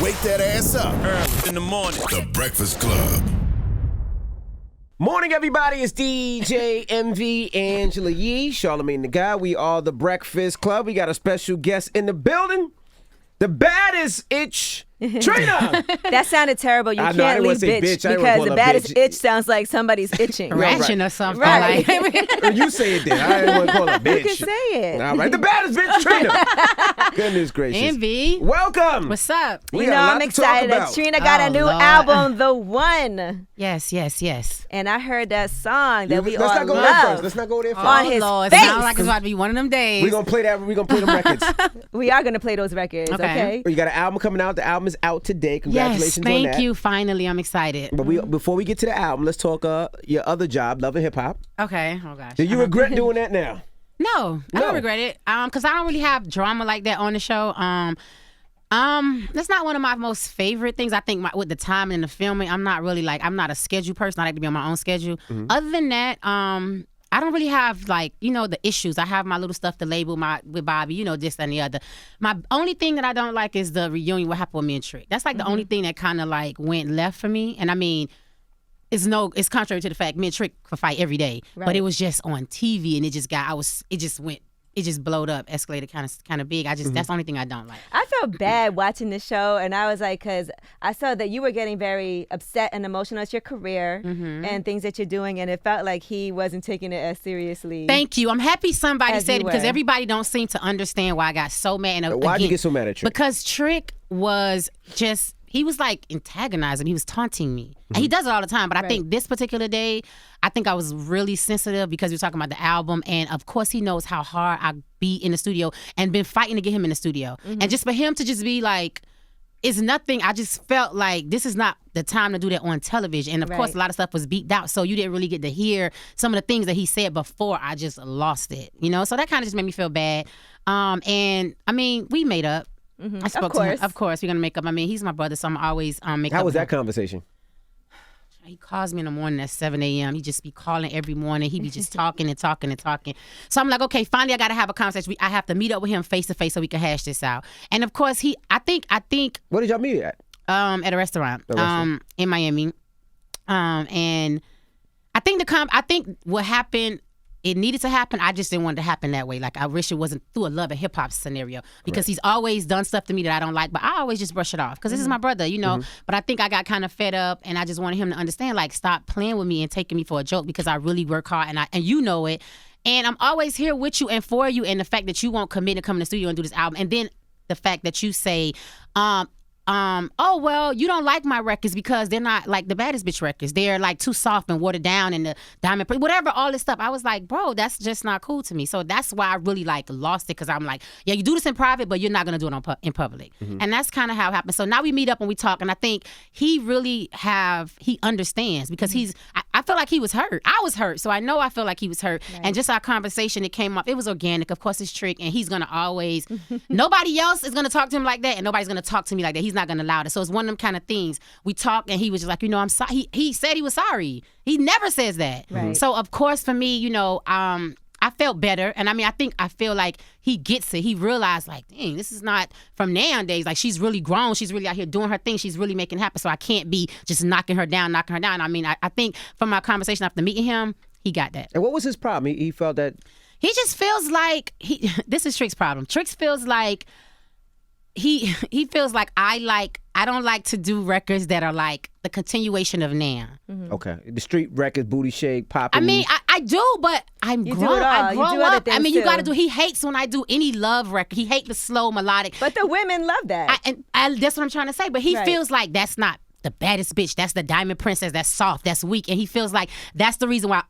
Wake that ass up. Early in the morning. The Breakfast Club. Morning, everybody. It's DJ MV Angela Yee, Charlamagne the Guy. We are the Breakfast Club. We got a special guest in the building. The baddest itch, Trina. That sounded terrible. You can't leave bitch because the baddest itch sounds like somebody's itching. Ratchet or something. Right. You say it then. I didn't want to call her bitch. You can say it. All right. The baddest bitch, Trina. Goodness gracious. Envy. Welcome. What's up? We You got know, a lot I'm to excited talk that about. Trina got a new Lord. album, The One. Yes. And I heard that song that we Let's all not go there love. first. Let's not go there first. On his Lord. face. It sounds like it's about to be one of them days. We're going to play that. We're going to play them records. We are going to play those records, okay? You got an album coming out. The album is out today. Congratulations Yes, thank on that. you. Finally, I'm excited. But before we get to the album, let's talk your other job, Love and Hip Hop. Okay. Oh, gosh. Do you regret doing that now? No, I don't regret it. Because I don't really have drama like that on the show. That's not one of my most favorite things. I think with the time and the filming, I'm not a schedule person. I like to be on my own schedule. Mm-hmm. Other than that, I don't really have the issues. I have my little stuff to label with Bobby, this and the other. My only thing that I don't like is the reunion, what happened with me and Trick. That's the only thing that kind of went left for me. And I mean, it's contrary to the fact me and Trick could fight every day, but it was just on TV and it just blowed up, escalated kind of big. That's the only thing I don't like. I felt bad watching the show, and I was like, because I saw that you were getting very upset and emotional at your career and things that you're doing, and it felt like he wasn't taking it as seriously. Thank you. I'm happy somebody As said you it because were. everybody don't seem to understand why I got so mad. And Why'd you get so mad at Trick? Because Trick was just... He was antagonizing me. He was taunting me. And he does it all the time. But I think this particular day, I think I was really sensitive because we were talking about the album. And of course, he knows how hard I be in the studio and been fighting to get him in the studio. And just for him to just be like, it's nothing. I just felt like this is not the time to do that on television. And of course, a lot of stuff was beeped out. So you didn't really get to hear some of the things that he said before. I just lost it, So that kind of just made me feel bad. And I mean, we made up. I spoke to him. Of course, we're gonna make up. I mean, he's my brother, so I'm always make up. How was that conversation? He calls me in the morning at 7 a.m. He just be calling every morning. He be just talking and talking and talking. So I'm like, okay, finally I got to have a conversation. I have to meet up with him face to face so we can hash this out. And of course, I think. Where did y'all meet at? At a restaurant. In Miami. And I think what happened. It needed to happen. I just didn't want it to happen that way. I wish it wasn't through a love and hip hop scenario because he's always done stuff to me that I don't like, but I always just brush it off because this is my brother, But I think I got kind of fed up and I just wanted him to understand, stop playing with me and taking me for a joke because I really work hard and you know it. And I'm always here with you and for you. And the fact that you won't commit to come in the studio and do this album, and then the fact that you say, oh, well, you don't like my records because they're not like the baddest bitch records. They're too soft and watered down and the diamond, whatever, all this stuff. I was like, bro, that's just not cool to me. So that's why I really lost it because I'm like, yeah, you do this in private, but you're not going to do it in public. And that's kind of how it happened. So now we meet up and we talk. And I think he understands because I feel like he was hurt. I was hurt. So I feel like he was hurt. Right. And just our conversation, it came up. It was organic. Of course, it's Trick. And he's going to always, nobody else is going to talk to him like that. And nobody's going to talk to me like that. He's not going to allow it. So it's one of them kind of things. We talked and he was just like, I'm sorry. He said he was sorry. He never says that. Right. So of course for me, I felt better. And I feel like he gets it. He realized dang, this is not from nowadays. She's really grown. She's really out here doing her thing. She's really making it happen. So I can't be just knocking her down. I mean, I think from our conversation after meeting him, he got that. And what was his problem? He felt that... He just feels like... This is Trick's problem. Trick feels like... He feels like I don't like to do records that are the continuation of now. Okay. The street records, booty shake, pop. I mean, I do, but I'm grown. Do it all. I grow you do other up. things I mean, you too. got to do. He hates when I do any love record. He hates the slow melodic. But the women love that. That's what I'm trying to say. But he feels like that's not the baddest bitch. That's the diamond princess. That's soft. That's weak. And he feels like that's the reason why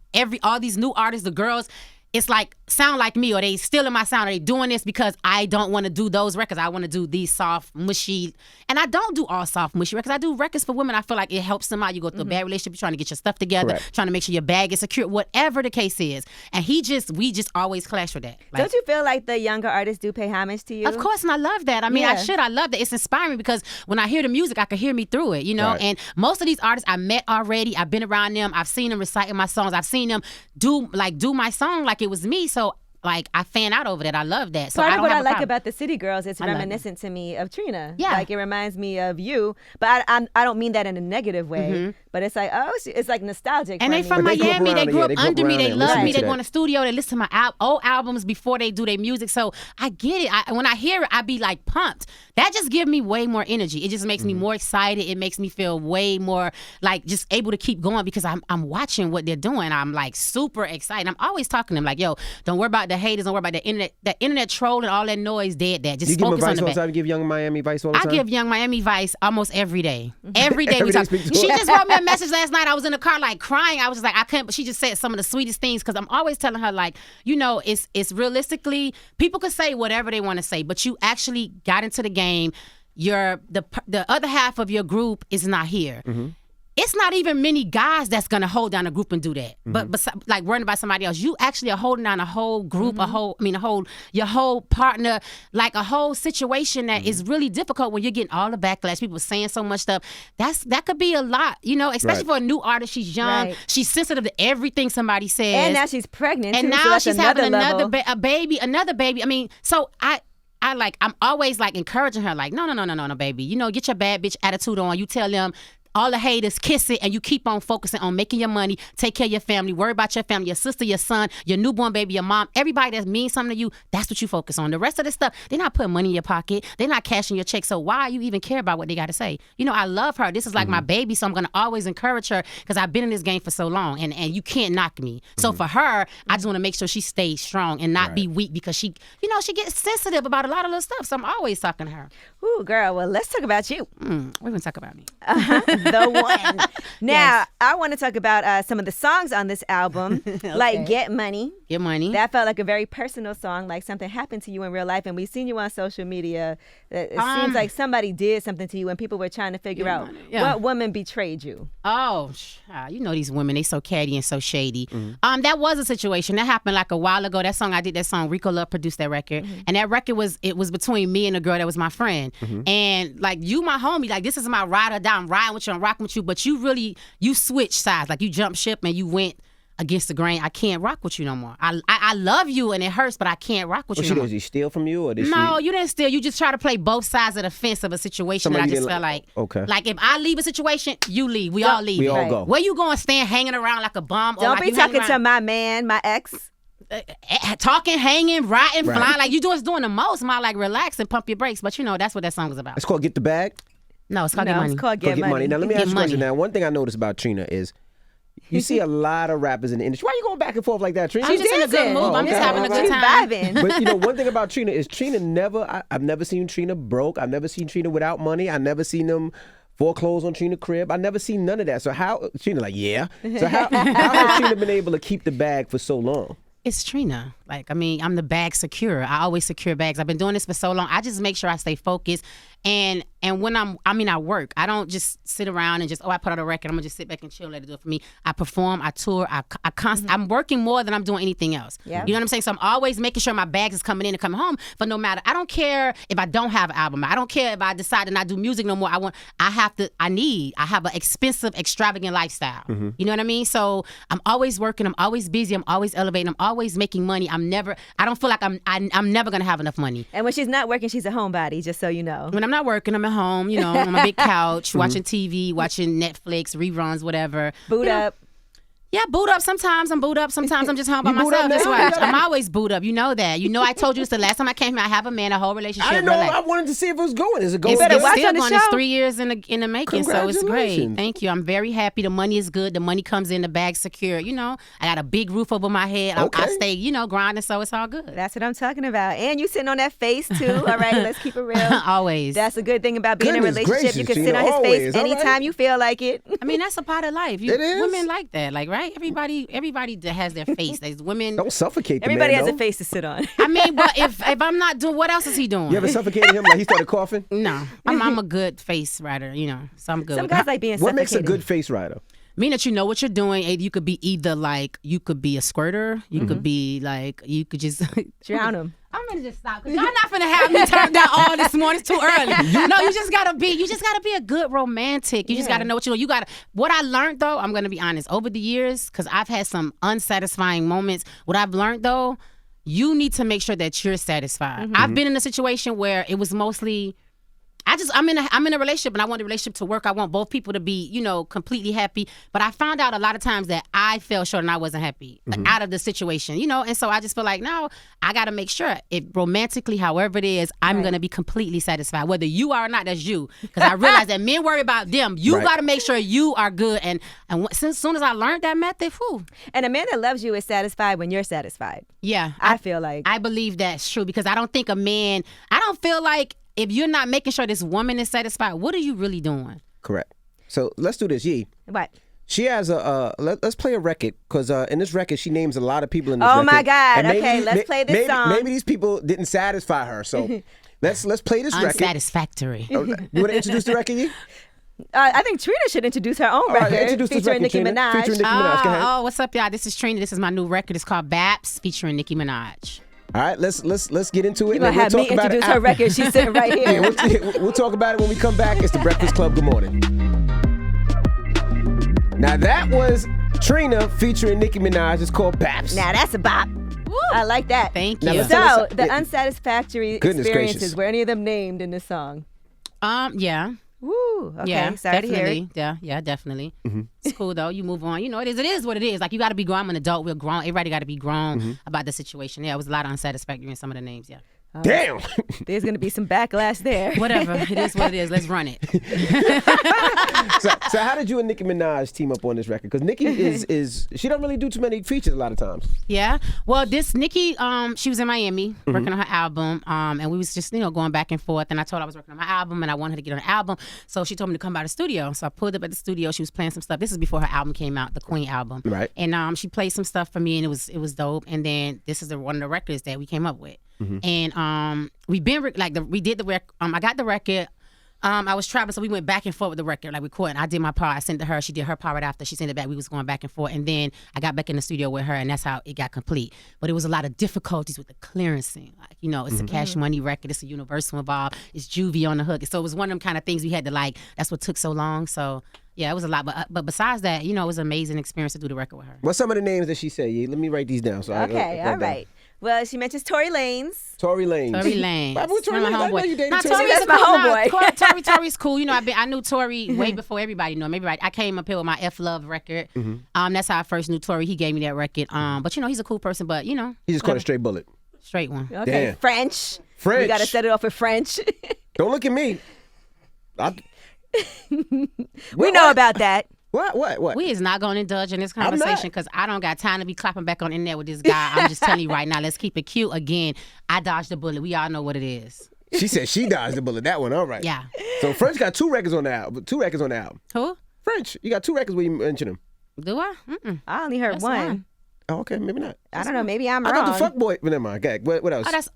all these new artists, the girls, it's sound like me, or they stealing my sound, or they doing this because I don't want to do those records. I want to do these soft, mushy, and I don't do all soft, mushy records. I do records for women. I feel like it helps them out. You go through a bad relationship, you're trying to get your stuff together, trying to make sure your bag is secure, whatever the case is. And we just always clash with that. Don't you feel like the younger artists do pay homage to you? Of course, and I love that. I mean, I love that. It's inspiring because when I hear the music, I can hear me through it, Right. And most of these artists I met already. I've been around them. I've seen them reciting my songs. I've seen them do my song like it was me. So like I fan out over that. I love that. So Part I of don't what have I a like problem. about the City Girls is I love reminiscent to me of Trina. Yeah. Like it reminds me of you, but I don't mean that in a negative way. But it's like, it's like nostalgic. And for they me. from But they grew up Miami. around They it, grew yeah, up they grew up under me. around They it, love listening me. to They go that. in the studio. They listen to my old albums before they do their music. So I get it. When I hear it, I be like pumped. That just gives me way more energy. It just makes me more excited. It makes me feel way more like just able to keep going because I'm watching what they're doing. I'm like super excited. I'm always talking to them like, yo, don't worry about the haters. Don't worry about the internet. The internet troll and all that noise, dead that. Just You give him focus on advice the all the back. time? You give Young Miami advice all the I time? give Young Miami advice almost every day. Every day we Every day talk. speak to She her. just wrote me a message last night. I was in the car like crying. I was just like, I couldn't. But she just said some of the sweetest things because I'm always telling her like, you know, it's realistically people can say whatever they want to say, but you actually got into the game. The other half of your group is not here. It's not even many guys that's gonna hold down a group and do that. But like worrying about somebody else, you actually are holding down a whole group, your whole partner, like a whole situation that is really difficult when you're getting all the backlash. People saying so much stuff. That could be a lot, you know, especially for a new artist. She's young, she's sensitive to everything somebody says, And now she's pregnant. and too, so now that's she's having level. another baby. I mean, so I'm always like encouraging her, like, no, baby. You know, get your bad bitch attitude on. You tell them all the haters, kiss it, and you keep on focusing on making your money, take care of your family, worry about your family, your sister, your son, your newborn baby, your mom, everybody that means something to you, that's what you focus on. The rest of this stuff, they're not putting money in your pocket. They're not cashing your check. So why you even care about what they got to say? You know, I love her. This is like my baby, so I'm going to always encourage her because I've been in this game for so long, and you can't knock me. So for her, I just want to make sure she stays strong and not be weak because she gets sensitive about a lot of little stuff. So I'm always talking to her. Ooh, girl. Well, let's talk about you. We're going to talk about me. The one. Now, I want to talk about some of the songs on this album, like Get Money. Get Money. That felt like a very personal song, like something happened to you in real life. And we've seen you on social media. It seems like somebody did something to you and people were trying to figure out what woman betrayed you. Oh, you know these women, they so catty and so shady. That was a situation. That happened like a while ago. That song, Rico Love produced that record. And that record was between me and a girl that was my friend. And like, you my homie, like this is my ride or die. I'm riding with you, I'm rocking with you, but you switched sides. Like you jumped ship and you went against the grain. I can't rock with you no more. I love you and it hurts, but I can't rock with you no more. Did she steal from you or did No, you didn't steal. You just try to play both sides of the fence of a situation that I just felt like. Okay. Like if I leave a situation, you leave. We all leave. We all go. Where you going? Stand hanging around like a bum? Don't be talking to my man, my ex. Talking, hanging, riding, flying. Like you doing the most. Like relax and pump your brakes. But you know that's what that song is about. It's called Get the Bag? No, it's called Get Money. It's called Get Money. Now let me Get ask you a money. question. Now one thing I noticed about Trina is you see a lot of rappers in the industry. Why are you going back and forth like that, Trina? I'm just in a good mood. I'm just having a good time. Vibing. But you know, one thing about Trina is I've never seen Trina broke. I've never seen Trina without money. I've never seen them foreclose on Trina crib. I never seen none of that. So how Trina like, yeah. So how has Trina been able to keep the bag for so long? It's Trina. Like, I mean, I'm the bag secure. I always secure bags. I've been doing this for so long. I just make sure I stay focused. And when I work. I don't just sit around and just, I put out a record. I'm going to just sit back and chill and let it do it for me. I perform, I tour, I'm working more than I'm doing anything else. Yeah. You know what I'm saying? So I'm always making sure my bags is coming in and coming home. But no matter, I don't care if I don't have an album. I don't care if I decide to not do music no more. I have an expensive, extravagant lifestyle. You know what I mean? So I'm always working. I'm always busy. I'm always elevating. I'm always making money. I don't feel like I'm never going to have enough money. And when she's not working, she's a homebody, just so you know. When I'm not working, I'm at home, you know, on my big couch, watching TV, watching Netflix, reruns, whatever. Boot up. Yeah, boot up. Sometimes I'm boot up. Sometimes I'm just home by You boot myself. up That's now? why I'm always boot up. You know that. You know I told you this the last time I came here. I have a man, a whole relationship. I didn't know. Relax. I wanted to see if it was going. Is it going? It's better still watch on the going. It's show. 3 years in the making, so it's great. Congratulations. Thank you. I'm very happy. The money is good. The money comes in. The bag's secure. You know, I got a big roof over my head. Okay. I stay, grinding, so it's all good. That's what I'm talking about. And you sitting on that face, too. All right, let's keep it real. Always. That's a good thing about being in a Goodness relationship. gracious, You can sit Gina, on his always. face All right. anytime you feel like it. I mean, that's a part of life. It is. Women like that, like, right? Everybody that has their face. There's women. Don't suffocate the Everybody man, has a though. face to sit on. I mean, but if I'm not doing, what else is he doing? You ever suffocated him like he started coughing? No, I'm a good face writer, so I'm good. Some guys like being What makes a suffocated. good face rider? Mean that you know what you're doing. You could be either like, you could be a squirter. You could be like, you could just Drown them. I'm gonna just stop because y'all not gonna have me turned down all this morning. It's too early. No, you just gotta be a good romantic. You just gotta know what you know. What I learned though, I'm gonna be honest, over the years, because I've had some unsatisfying moments. What I've learned though, you need to make sure that you're satisfied. I've been in a situation where it was mostly, I'm in a relationship and I want the relationship to work. I want both people to be, completely happy. But I found out a lot of times that I fell short and I wasn't happy out of the situation, and so I just feel like, no, I got to make sure if romantically, however it is, I'm going to be completely satisfied. Whether you are or not, that's you. Because I realize that men worry about them. You got to make sure you are good. And as soon as I learned that method, And a man that loves you is satisfied when you're satisfied. Yeah. I feel like. I believe that's true because I don't feel like if you're not making sure this woman is satisfied, what are you really doing? Correct. So let's do this, Yee. What? She has let's play a record because in this record she names a lot of people in this record. Oh my God! And Okay, let's play this song. Maybe these people didn't satisfy her, so let's play this record. Unsatisfactory. You want to introduce the record, Yee? I think Trina should introduce her own record introduce this featuring record, Nicki Trina. Minaj. Featuring Nicki Minaj. Go ahead. Oh, what's up, y'all? This is Trina. This is my new record. It's called Baps featuring Nicki Minaj. All right, let's get into it. You're gonna have me introduce her record. She's sitting right here. We'll talk about it when we come back. It's the Breakfast Club. Good morning. Now that was Trina featuring Nicki Minaj. It's called Baps. Now that's a bop. Woo. I like that. Thank Now you. let's- So the unsatisfactory Goodness experiences, gracious. were any of them named in this song? Yeah. Woo. Okay. Yeah, Sorry to hear definitely. it. Yeah, definitely. It's cool though. You move on. It is what it is. Like you got to be grown. I'm an adult. We're grown. Everybody got to be grown about the situation. Yeah, it was a lot of unsatisfactory in some of the names. Yeah. Damn. There's gonna be some backlash there. Whatever. It is what it is. Let's run it. So how did you and Nicki Minaj team up on this record? Because Nicki is she don't really do too many features a lot of times. Yeah. Well, this Nicki, she was in Miami working on her album, and we was just going back and forth. And I told her I was working on my album, and I wanted her to get on the album. So she told me to come by the studio. So I pulled up at the studio. She was playing some stuff. This is before her album came out, the Queen album. Right. And she played some stuff for me, and it was dope. And then this is one of the records that we came up with. And we've been we did the record. I got the record. I was traveling, so we went back and forth with the record, like recording. I did my part. I sent it to her. She did her part right after. She sent it back. We was going back and forth. And then I got back in the studio with her, and that's how it got complete. But it was a lot of difficulties with the clearancing. Like, it's a Cash Money record. It's a Universal involved. It's Juvie on the hook. So it was one of them kind of things we had to that's what took so long. So yeah, it was a lot. But besides that, it was an amazing experience to do the record with her. What's some of the names that she said? Yeah, let me write these down. Okay, all right. Well, she mentions Tory Lanez. Tory Lanez. Tory Lanez. Why would Tory My Lanez? I know homeboy. you dated Nah, Tory. Tory That's is my cool. homeboy. Tory's cool. I knew Tory way before everybody knew him. I came up here with my F Love record. That's how I first knew Tory. He gave me that record. But he's a cool person. But He just caught a straight bullet. straight one. Okay, Damn. French. French. We got to set it off with French. Don't look at me. We know about that. What? We is not going to indulge in this I'm not. conversation because I don't got time to be clapping back on the internet with this guy. I'm just telling you right now. Let's keep it cute. Again, I dodged the bullet. We all know what it is. She said she dodged the bullet. That one, all right. Yeah. So French got 2 records on the album. 2 records on the album. Who? French, you got 2 records where you mention him. Do I? Mm-mm. I only heard That's one. one. Oh, okay, maybe not. I don't know. Maybe I'm I wrong. thought the fuck boy. But never mind. Okay, what else? Oh, that's.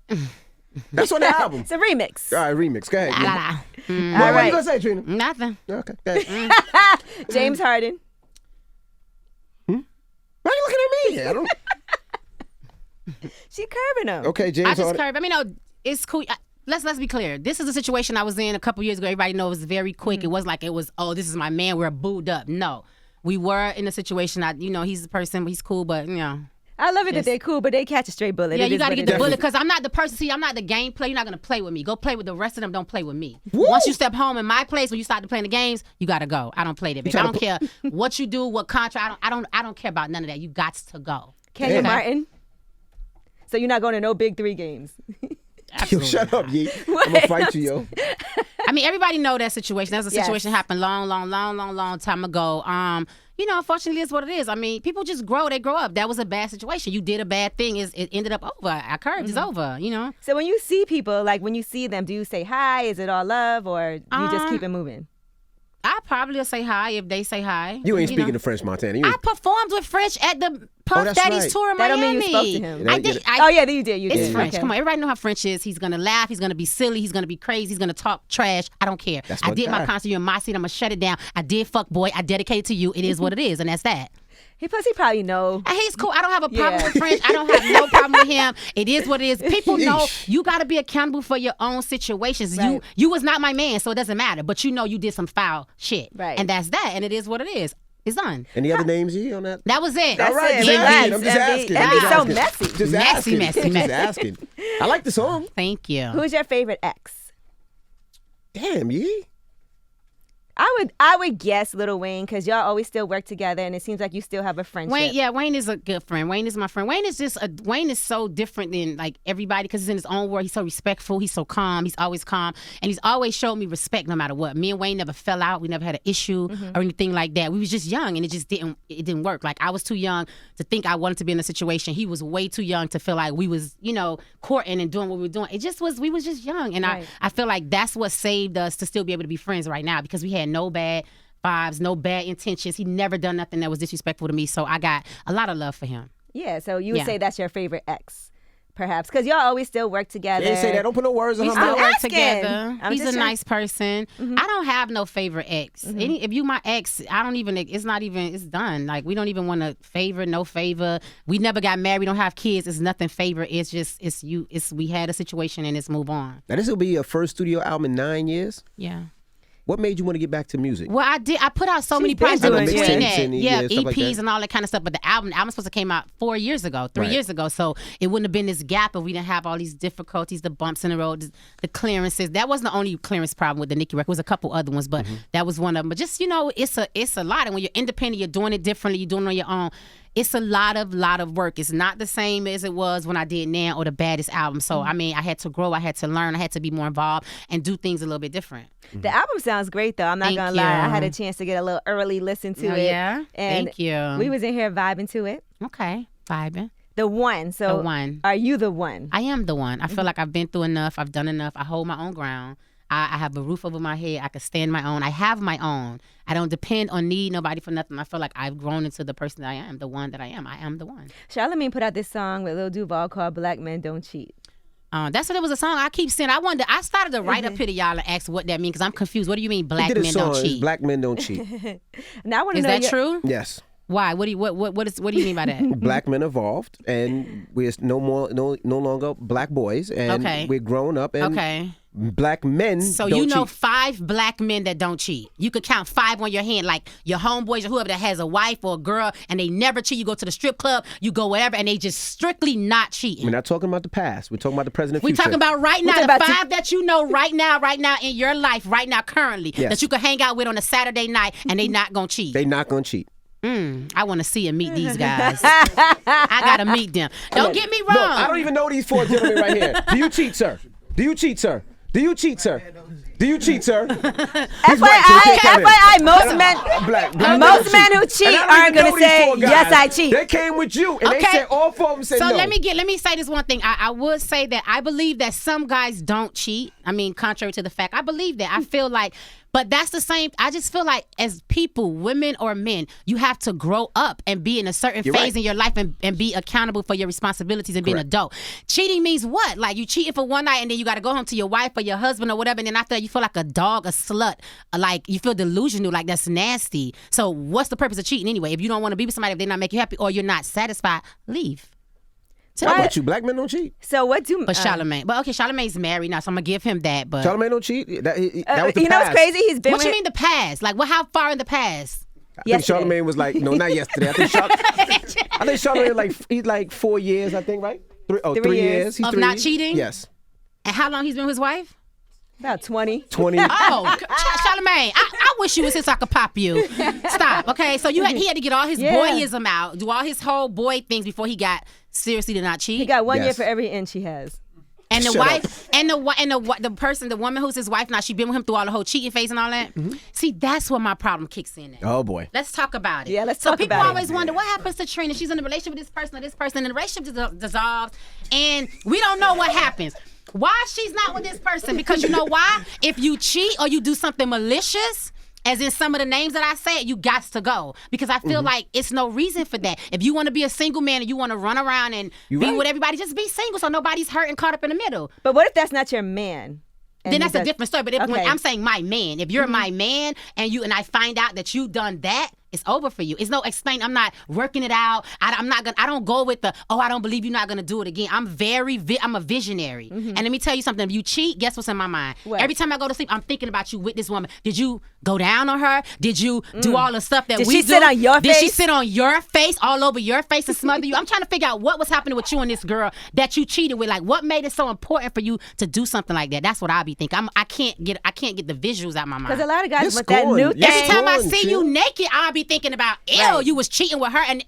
That's on the album. It's a remix. All right, remix. Go ahead. La, la. What All are you right. gonna say, Trina? Nothing. Okay. Go ahead. James Harden. Why are you looking at me? I don't. She curving him. Okay, James I just Harden. curved. No, it's cool. Let's be clear. This is a situation I was in a couple years ago. Everybody knows it was very quick. It wasn't like it was, this is my man. We're booed up. No, we were in a situation. He's the person. He's cool, but I love it that they're cool, but they catch a straight bullet. Yeah, It you is got to what get it the is. bullet because I'm not the person. See, I'm not the game player. You're not going to play with me. Go play with the rest of them. Don't play with me. Woo! Once you step home in my place, when you start playing the games, you got to go. I don't play that, bitch. I don't care what you do, what contract. I don't care about none of that. You got to go. Kenya Damn. Martin. So you're not going to no big 3 games. Yo, shut up, Yee. I'm gonna fight you, yo. I mean, everybody know that situation. That's a Yes. situation happened long time ago. Unfortunately, it's what it is. I mean, people just grow. They grow up. That was a bad situation. You did a bad thing. It ended up over. Our curve is over, So when you see people, like when you see them, do you say hi? Is it all love, or do you just keep it moving? I probably will say hi if they say hi. You ain't speaking to French, Montana. You I ain't, performed with French at the Puff that's Daddy's right. tour in That don't Miami. mean you spoke to him. I Yeah, did. yeah. Oh yeah, you did. You It's did. French. Okay. Come on, everybody know how French is. He's gonna laugh. He's gonna be silly. He's gonna be crazy. He's gonna talk trash. I don't care. That's I my did my guy. concert. You're in my seat. I'm gonna shut it down. I did fuck boy. I dedicate it to you. It is what it is, and that's that. He probably know. And he's cool. I don't have a problem Yeah. with French. I don't have no problem with him. It is what it is. People know Yeesh. you got to be accountable for your own situations. Right. You was not my man, so it doesn't matter. But you did some foul shit. Right. And that's that. And it is what it is. It's done. Any other names you on that? That was it. That's All right, it. just Relax. asking. I'm just asking. That'd be so messy. Just Messy, asking. messy, Just messy. asking. I like the song. Thank you. Who's your favorite ex? Damn, Yee. I would guess Lil Wayne because y'all always still work together and it seems like you still have a friendship. Wayne is a good friend. Wayne is my friend. Wayne is so different than like everybody because he's in his own world. He's so respectful. He's so calm. He's always calm. And he's always showed me respect no matter what. Me and Wayne never fell out. We never had an issue or anything like that. We was just young and it didn't work. Like I was too young to think I wanted to be in a situation. He was way too young to feel like we was, courting and doing what we were doing. We was just young. And right. I feel like that's what saved us to still be able to be friends right now because we had no bad vibes, no bad intentions. He never done nothing that was disrespectful to me. So I got a lot of love for him. Yeah, so you would say that's your favorite ex, perhaps, because y'all always still work together. They say that. Don't put no words on We her still mouth. work asking. together. I'm He's just a trying- nice person. I don't have no favorite ex. If you my ex, it's done. Like we don't even want to favor, no favor. We never got married. We don't have kids. It's nothing favor. We had a situation and it's move on. Now, this will be your first studio album in 9 years. Yeah. What made you want to get back to music? Well, I put out so many been projects doing between it. that. And, Yeah, stuff like EPs that. and all that kind of stuff. But the album supposed to came out 3 years ago. So it wouldn't have been this gap if we didn't have all these difficulties, the bumps in the road, the clearances. That wasn't the only clearance problem with the Nicki record. It was a couple other ones, but that was one of them. But just, it's a lot. And when you're independent, you're doing it differently. You're doing it on your own. It's a lot of work. It's not the same as it was when I did Now or the Baddest album. So, I mean, I had to grow. I had to learn. I had to be more involved and do things a little bit different. The album sounds great, though. I'm not Thank going to lie. I you. had a chance to get a little early listen to it. Yeah? And Thank you. we was in here vibing to it. Okay. Vibing. The one. So The one. Are you the one? I am the one. I feel like I've been through enough. I've done enough. I hold my own ground. I have a roof over my head. I can stand my own. I have my own. I don't depend or need nobody for nothing. I feel like I've grown into the person that I am, the one that I am. I am the one. Charlamagne put out this song with Lil Duval called Black Men Don't Cheat. That's what it was a song. I keep saying. I started to write up here to y'all and ask what that means because I'm confused. What do you mean black He did a men song, don't cheat? Black men don't cheat. Now I want to Is know that true? Yes. Why? What do you mean by that? Black men evolved, and we're no longer black boys, and Okay. we're grown up, and Okay. black men So don't you know cheat. 5 black men that don't cheat. You could count 5 on your hand, like your homeboys or whoever that has a wife or a girl and they never cheat. You go to the strip club, you go whatever, and they just strictly not cheating. We're not talking about the past. We're talking about the present and We're future. talking about right now, talking the about 5 that you know right now in your life, right now, currently, Yes. that you could hang out with on a Saturday night and they not gonna cheat. They not gonna cheat. I want to see and meet these guys. I gotta meet them. Don't get me wrong. No, I don't even know these 4 gentlemen right here. Do you cheat, sir? Do you cheat, sir? Do you cheat, sir? Do you cheat, sir? FYI, most men, most men who cheat aren't gonna say yes, I cheat. They came with you, and they Okay. said all 4 of them said So no. let me say this one thing. I would say that I believe that some guys don't cheat. I mean, contrary to the fact, I believe that. I feel like, but that's the same. I just feel like as people, women or men, you have to grow up and be in a certain You're phase right. in your life and be accountable for your responsibilities and being an Correct. adult. Cheating means what? Like you cheating for one night and then you got to go home to your wife or your husband or whatever, and then after that you feel like a dog, a slut, like you feel delusional, like that's nasty. So what's the purpose of cheating anyway? If you don't want to be with somebody, if they're not making you happy or you're not satisfied, leave. How about you? Black men don't cheat. So what do? But Charlamagne. But okay, Charlamagne's married now, so I'm going to give him that. But Charlamagne don't cheat. That was the you know what's past. crazy? He's been. what with you mean the past? Like, how far in the past? I think Yesterday. Charlamagne was like, no, not yesterday. I think Charlamagne he's like 4 years, I think, right? 3 3 years. years. He's Of 3 not years. cheating? Yes. And how long he's been with his wife? About 20. 20. Oh, Charlamagne, I wish you was here so I could pop you. Stop, okay? So he had to get all his Yeah. boyism out, do all his whole boy things before he got seriously to not cheat. He got 1 year Yes. for every inch he has. And the Shut wife, and the woman who's his wife now, she been with him through all the whole cheating phase and all that. See, that's where my problem kicks in at. Oh, boy. Let's talk about it. Yeah, let's so talk people about it. always wonder what happens to Trina. She's in a relationship with this person or this person, and the relationship dissolves, and we don't know what happens. Why she's not with this person? Because you know why? If you cheat or you do something malicious, as in some of the names that I said, you got to go. Because I feel like it's no reason for that. If you want to be a single man and you want to run around and be right. with everybody, just be single so nobody's hurt and caught up in the middle. But what if that's not your man? And Then he that's a does- different story. But if, when Okay. I'm saying my man, if you're my man and I find out that you done that it's over for you. It's no explain. I'm not working it out. I don't go with the, I don't believe you're not going to do it again. I'm I'm a visionary. And let me tell you something. If you cheat, guess what's in my mind? What? Every time I go to sleep, I'm thinking about you with this woman. Did you go down on her? Did you do all the stuff that Did we do? she sit on your Did she face? sit on your face, all over your face and smother you? I'm trying to figure out what was happening with you and this girl that you cheated with. Like, what made it so important for you to do something like that? That's what I be thinking. I can't get the visuals out my mind. Because a lot of guys You're with that new scorned. thing. Every time I Scorned, see you naked, I'll be thinking about, ew, Right. you was cheating with her. And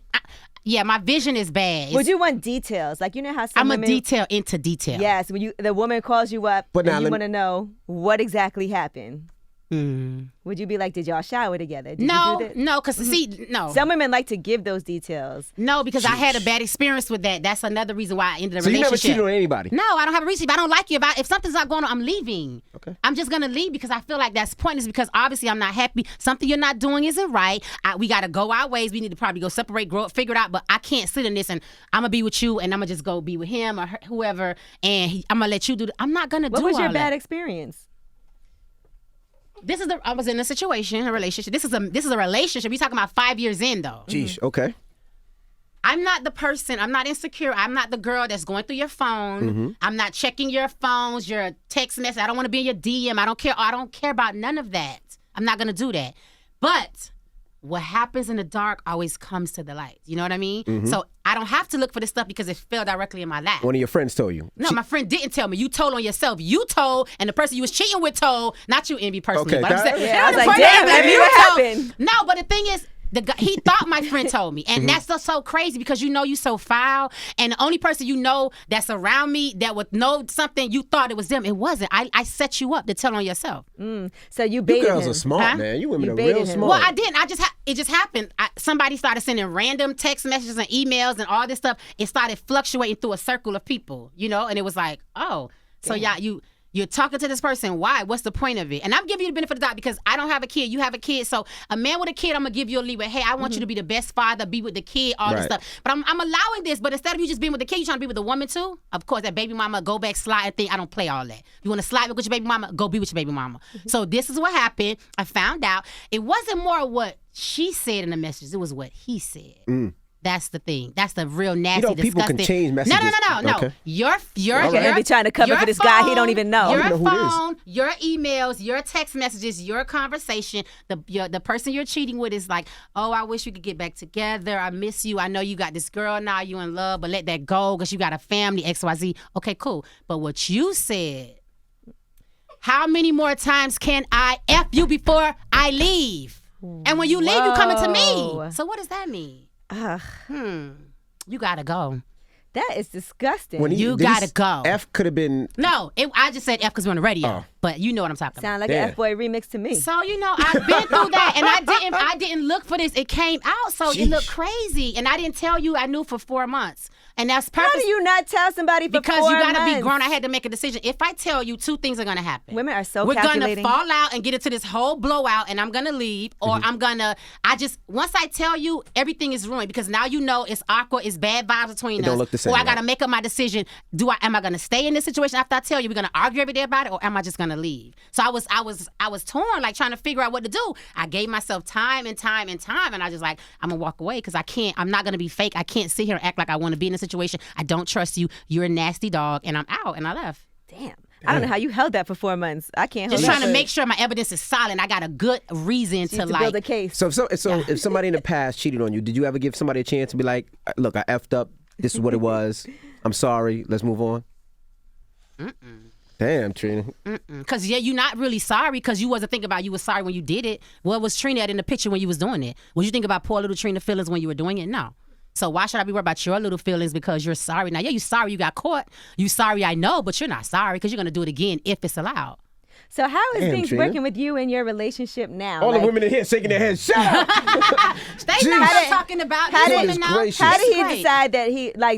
my vision is bad. Would you want details? Like, you know how some I'm women... a detail into detail. Yes, when the woman calls you up But now and you let want to know what exactly happened. Would you be like, did y'all shower together? Did you do that? No, because see, no. Some women like to give those details. No, because I had a bad experience with that. That's another reason why I ended the So you never relationship. cheated on anybody? No, I don't have a reason. If I don't like you, if something's not going on, I'm leaving. Okay. I'm just gonna leave because I feel like that's pointless because obviously I'm not happy. Something you're not doing isn't right. We gotta go our ways. We need to probably go separate, grow up, figure it out. But I can't sit in this and I'm gonna be with you and I'm gonna just go be with him or whoever and I'm gonna let you do. I'm not gonna do all What was your that. bad experience? I was in a situation, a relationship. This is a relationship. You're talking about 5 years in though. Jeez, okay. I'm not the person. I'm not insecure. I'm not the girl that's going through your phone. I'm not checking your phones, your text message. I don't want to be in your DM. I don't care. I don't care about none of that. I'm not gonna do that. But what happens in the dark always comes to the light. You know what I mean? So I don't have to look for this stuff because it fell directly in my lap. One of your friends told you. No, my friend didn't tell me. You told on yourself. You told, and the person you was cheating with told. Not you, Envy, personally. Okay, But I'm saying, Yeah, I was the like, person damn, that Envy, you what told- happened? No, but the thing is, he thought my friend told me. And that's so crazy because you know you so foul. And the only person you know that's around me that would know something, you thought it was them. It wasn't. I set you up to tell on yourself. So you You baited girls him. are smart, Huh? man. You women You are baited real him. smart. Well, I didn't. It just happened. Somebody started sending random text messages and emails and all this stuff. It started fluctuating through a circle of people, and it was like, oh, so you're talking to this person. Why? What's the point of it? And I'm giving you the benefit of the doubt because I don't have a kid. You have a kid. So a man with a kid, I'm going to give you a leeway. Hey, I want you to be the best father, be with the kid, all this Right. stuff. But I'm allowing this. But instead of you just being with the kid, you're trying to be with the woman too? Of course, that baby mama, go back, slide and think. I don't play all that. You want to slide with your baby mama? Go be with your baby mama. So this is what happened. I found out. It wasn't more what she said in the messages. It was what he said. That's the thing. That's the real nasty, people disgusting. can change messages. No. Okay. Your They be trying to cover your for this guy he don't even know. Your I don't even know who it is. phone, your emails, your text messages, your conversation. The person you're cheating with is like, oh, I wish we could get back together. I miss you. I know you got this girl now. You in love, but let that go because you got a family. XYZ. Okay, cool. But what you said. How many more times can I F you before I leave? And when you leave, you coming to Whoa. me. So what does that mean? Ugh, You gotta go. that is disgusting. When You did gotta go. F could have been. No, I just said F because we're on the radio. Oh. But you know what I'm talking about. Sound like Yeah. an F-boy remix to me. So I've been through that, and I didn't look for this. It came out, so it looked crazy, and I didn't tell you. I knew for 4 months, and that's How purpose. do you not tell somebody for Because 4 you gotta months? be grown. I had to make a decision. If I tell you, 2 things are gonna happen. Women are so We're calculating. gonna fall out and get into this whole blowout, and I'm gonna leave, or once I tell you, everything is ruined because now you know it's awkward, it's bad vibes between us. don't look the same, Or I right? gotta make up my decision. Am I gonna stay in this situation after I tell you? We're gonna argue every day about it, or am I just gonna leave? So I was torn, like trying to figure out what to do. I gave myself time and time and time, and I just like, I'm gonna walk away because I'm not gonna be fake. I can't sit here and act like I want to be in a situation. I don't trust you. You're a nasty dog, and I'm out, and I left. Damn. I don't know how you held that for 4 months. I can't hold Just that. trying to make sure my evidence is solid. I got a good reason to to build a case. So if somebody in the past cheated on you, did you ever give somebody a chance to be like, look, I effed up. This is what it was. I'm sorry. Let's move on. Damn, Trina. Because, you're not really sorry because you wasn't thinking about you was sorry when you did it. What was Trina at in the picture when you was doing it? Was you think about poor little Trina feelings when you were doing it? No. So why should I be worried about your little feelings because you're sorry? Now, you sorry you got caught. You sorry I know, but you're not sorry because you're going to do it again if it's allowed. So how is Damn, things Trina. working with you in your relationship now? All Like, the women in here shaking their heads. Shut up. They know what I'm talking about. how These did- women know. gracious. How did It's he great. decide that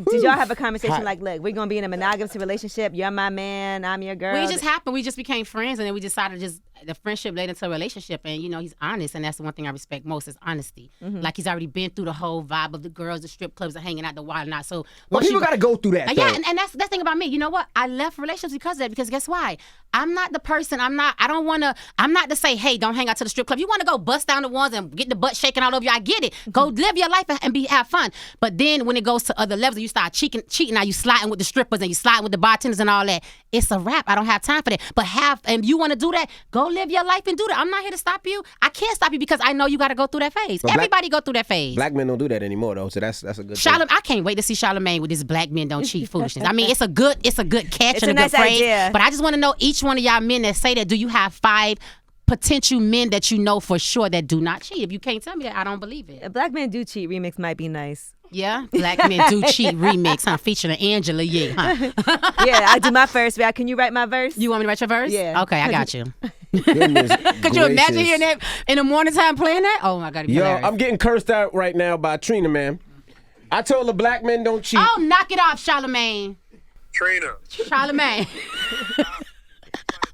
did y'all have a conversation Hot. like, look, we're going to be in a monogamous relationship. You're my man. I'm your girl. We just happened. We just became friends, and then we decided to just the friendship led into a relationship, and you know he's honest, and that's the one thing I respect most is honesty. Like he's already been through the whole vibe of the girls, the strip clubs, and hanging out, the wild and out. So well, people got to go through that. Yeah, and that's the thing about me. You know what? I left relationships because of that. Because guess why? I'm not the person. I'm not to say, hey, don't hang out to the strip club. You want to go bust down the ones and get the butt shaking all over you. I get it. Go live your life and have fun. But then when it goes to other levels, you start cheating. Now you sliding with the strippers and you sliding with the bartenders and all that. It's a wrap. I don't have time for that. But and you want to do that, go live your life and do that. I'm not here to stop you. I can't stop you because I know you got to go through that phase. But everybody go through that phase. Black men don't do that anymore though, so that's a good thing. I can't wait to see Charlamagne with this black men don't cheat foolishness. I mean, it's a good catch and a nice good phrase. Idea. But I just want to know each one of y'all men that say that, do you have 5 potential men that you know for sure that do not cheat? If you can't tell me that, I don't believe it. A Black Men Do Cheat remix might be nice. Yeah, Black Men Do Cheat remix, huh? Featuring Angela Yee, huh? Yeah, I do my first. Can you write my verse? You want me to write your verse? Yeah. Okay, I got you. Could you imagine hearing that in the morning time playing that? Oh my God, yo, I'm getting cursed out right now by Trina, man. I told the black men don't cheat. Oh, knock it off, Charlamagne. Trina. Charlamagne.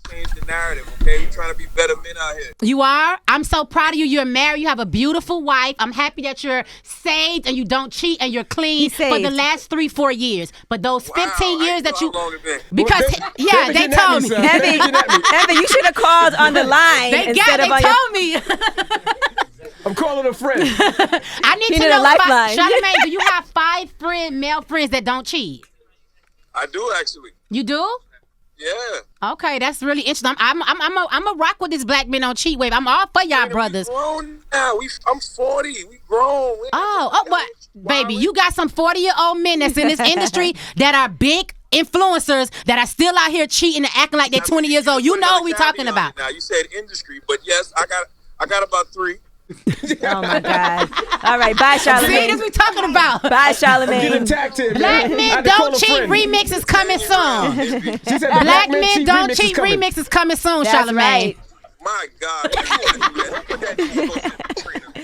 Change the narrative, okay? We're trying to be better men out here. You are? I'm so proud of you. You're married. You have a beautiful wife. I'm happy that you're saved and you don't cheat and you're clean for the last 3-4 years. But those 15 years that you... Because, they told me. Evan, you should have called on the line. They told me. I'm calling a friend. I need to know, Charlamagne, do you have 5 male friends that don't cheat? I do, actually. You do? Yeah. Okay, that's really interesting. I'm a rock with this black men don't cheat wave. I'm all for y'all brothers. We grown now. I'm 40. We grown. But baby, you got some 40-year-old men that's in this industry that are big influencers that are still out here cheating and acting like they're 20 years old. You know what we talking about. Now you said industry, but yes, I got about 3. Oh my God! All right, bye, Charlamagne. See, this we talking about. Bye, Charlamagne. Black Men Don't Cheat remix is coming soon. She said Black Men Don't Cheat remix is coming soon, Charlamagne. Right. My God.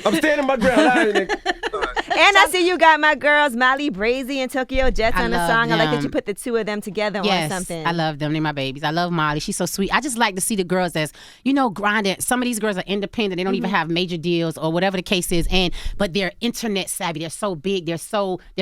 I'm standing my ground. And I see you got my girls Molly Brazy and Tokyo Jets on the song. Them. I like that you put the 2 of them together on something. I love them. They're my babies. I love Molly. She's so sweet. I just like to see the girls that's, grinded. Some of these girls are independent. They don't even have major deals or whatever the case is. But they're internet savvy. They're so big. They're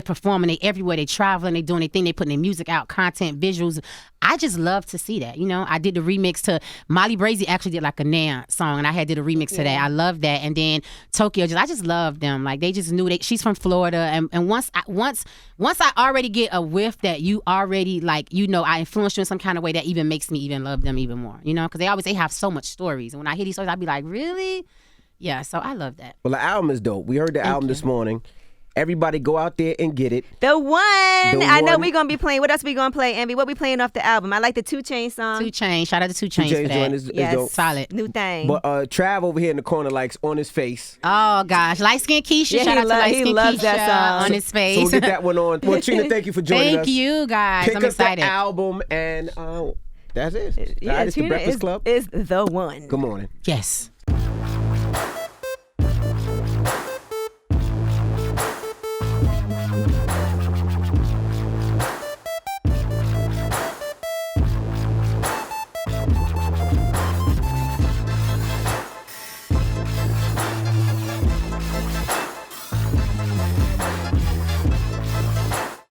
performing. They everywhere. They traveling. They doing their thing. They putting their music out, content, visuals. I just love to see that. I did the remix to Molly Brazy actually did like a Nan song, and I did a remix to that. I love that. And then Tokyo, I just love them. Like they just knew she's from Florida, and once I already get a whiff that you already I influenced you in some kind of way, that even makes me even love them even more. Because they have so much stories, and when I hear these stories, I be like, really? Yeah. So I love that. Well, the album is dope. We heard the album this morning. Everybody go out there and get it. The one. I know we're going to be playing. What else we going to play, Envy? What we playing off the album? I like the 2 Chainz song. 2 Chainz. Shout out to 2 Chainz for that. Is yes. Solid. New thing. But Trav over here in the corner likes On His Face. Oh, gosh. Light Skin Keisha. Shout out to Light Skin Keisha that song. On His Face. So we'll get that one on. Well, Trina, thank you for joining us. Thank you, guys. Pick I'm up excited. the album, and that's it. Yeah, It's the Breakfast Club. Is the one. Good morning. Yes.